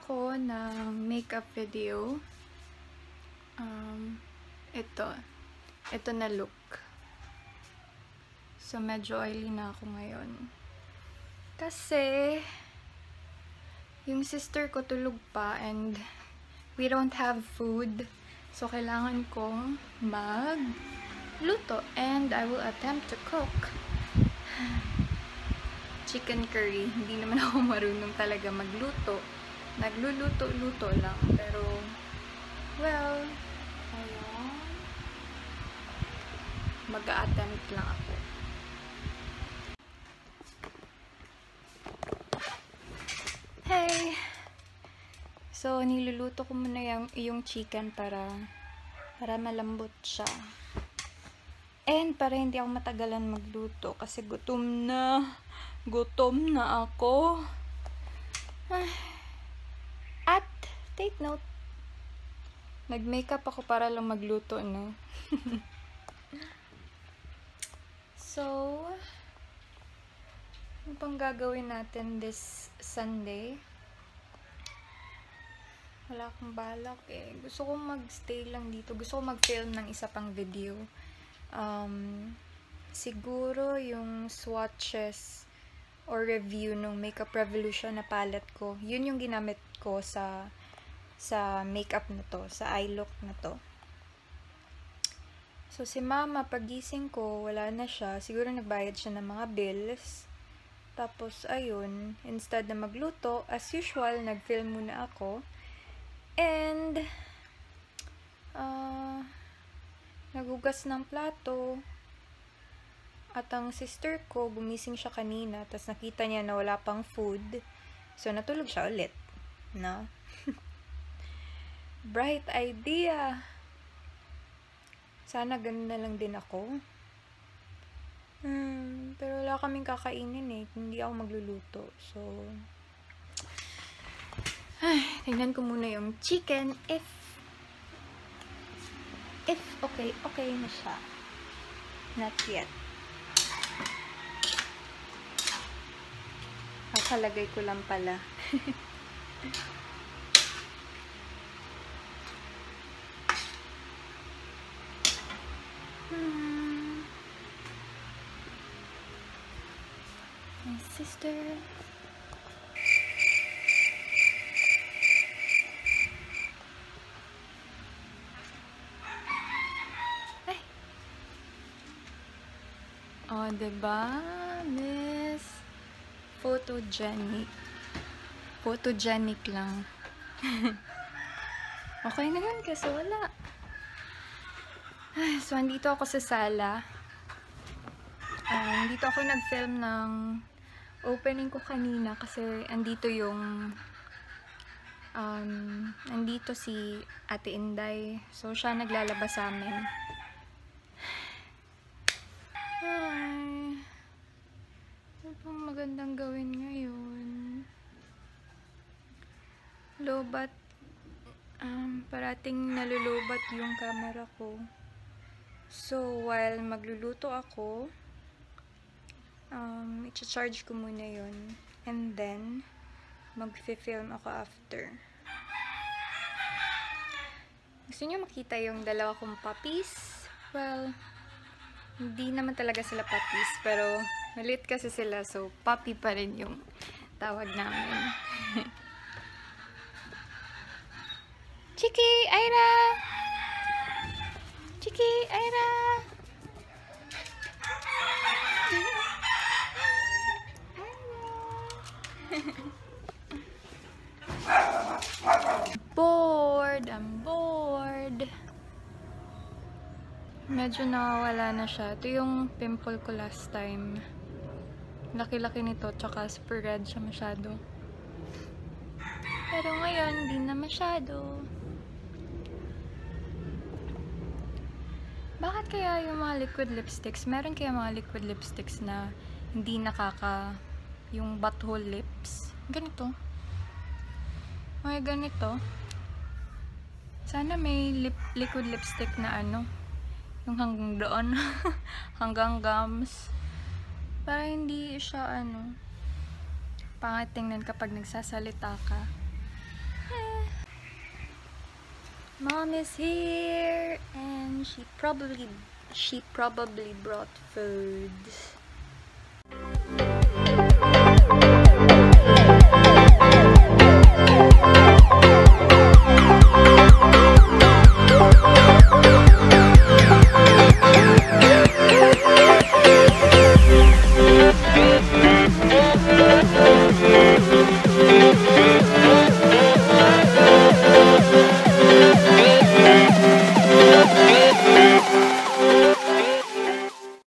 ako ng makeup video. Ito na look. So, medyo oily na ako ngayon. Kasi, yung sister ko tulog pa and we don't have food. So, kailangan kong magluto. And I will attempt to cook chicken curry. Hindi naman ako marunong talaga magluto. Nagluluto-luto lang. Pero, well, ayun. Mag-a-attempt lang ako. Hey! So, niluluto ko muna yung chicken para malambot siya. And para hindi ako matagalan magluto kasi gutom na. Gutom na ako. At, take note, nag-makeup ako para lang magluto, no? So, ano pang gagawin natin this Sunday? Wala akong balak eh. Gusto kong mag-stay lang dito. Gusto kong mag-film ng isa pang video. Siguro yung swatches or review ng Makeup Revolution na palette ko. Yun yung ginamit ko sa makeup na to. Sa eye look na to. So, si mama, pagising ko, wala na siya. Siguro nagbayad siya ng mga bills. Tapos, ayun, instead na magluto, as usual, nag-film muna ako. And, nagugas ng plato. At ang sister ko, gumising siya kanina. Tapos nakita niya na wala pang food. So, natulog siya ulit. No? Bright idea! Sana ganun na lang din ako. Pero wala kaming kakainin eh. Hindi ako magluluto. So, tingnan ko muna yung chicken if okay na siya. Not yet. Kakalagay ko lang pala. My sister. Ay. Oh, diba, miss? Photogenic. Photogenic lang. Okay naman kasi wala. So, andito ako sa sala. Dito ako nag-film ng opening ko kanina kasi andito yung andito si Ate Inday. So, siya naglalabas sa amin. Hi! Ano pang magandang gawin ngayon? Lobat. Parating nalulubat yung camera ko. So, while magluluto ako, i-charge ko muna yun. And then, mag-film ako after. Gusto niyo makita yung dalawa kong puppies? Well, hindi naman talaga sila puppies, pero maliit kasi sila, so puppy pa rin yung tawag namin. Chiki! Ira! Chiki! Ira! Bored! I'm bored! Medyo nawawala na siya. Ito yung pimple ko last time. Laki-laki nito, tsaka super red siya masyado. Pero ngayon, hindi na masyado. Bakit kaya yung mga liquid lipsticks, meron kaya mga liquid lipsticks na hindi yung butthole lips? Ganito. May ganito. Sana may liquid lipstick na yung hanggang doon. Hanggang gums. Para hindi siya pangit tingnan kapag nagsasalita ka. Mom is here and she probably brought food.